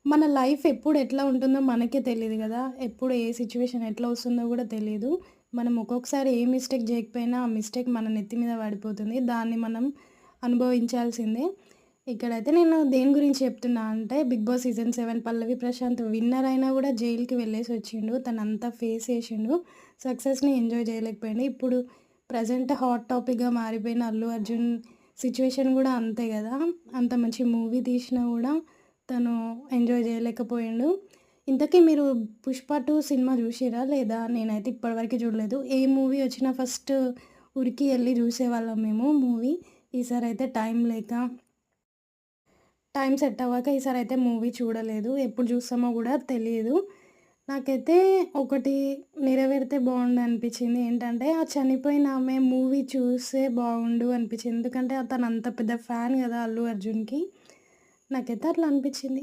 మన లైఫ్ ఎప్పుడు ఎట్లా ఉంటుందో మనకే తెలీదు గదా! ఎప్పుడు ఏ సిట్యుయేషన్ ఎట్లా వస్తుందో గూడా తెలీదు. మనం ఒక్కొక్కసారి ఏ మిస్టేక్ జేయకపోయినా, ఆ మిస్టేక్ మన నెత్తి మీద పడిపోతుంది. దాన్ని మనం అనుభవించాల్సిందే. ఇక్కడైతే నేను దేని గురించి చెప్తున్నా అంటే 'బిగ్ బాస్' సీజన్ 7 పల్లవి ప్రశాంత్ విన్నర్ అయినా గూడా జైలుకి వెళ్ళేసొచ్చిండు. తనంతా ఫేస్ చేసిండు. సక్సెస్‌ని ఎంజాయ్ చేయలేకపోయిండు. ఇప్పుడు ప్రెజెంట్ హాట్ టాపిక్‌గా మారిపోయిన అల్లు అర్జున్ సిట్యుయేషన్ గూడా అంతే గదా! అంత మంచి మూవీ తీసినా గూడా తను ఎంజాయ్ జేయలేకపోయిండు. ఇంతకీ మీరు 'పుష్ప 2' సినిమా జూషిర్రా లేదా? నేనైతే ఇప్పటివరకు చూడలేదు. ఏ మూవీ వచ్చినా ఫస్ట్ ఉరికి ఎళ్లి జూసేవాళ్ళం మేము మూవీ. ఈసారయితే టైం లేక, టైం సెట్ అవ్వక ఈసారయితే మూవీ చూడలేదు. ఎప్పుడు జూస్తామో గూడా తెలీదు. నాకైతే ఒకటి నెరవేరితే బావుండు అనిపిచ్చింది. ఏంటంటే, ఆ చనిపోయిన ఆమె మూవీ చూస్తే బావుండు అనిపిచ్చింది. ఎందుకంటే, తనంత పెద్ద ఫ్యాన్ గదా అల్లు అర్జున్‌కి. నాకైతే అట్లా అనిపిచ్చింది.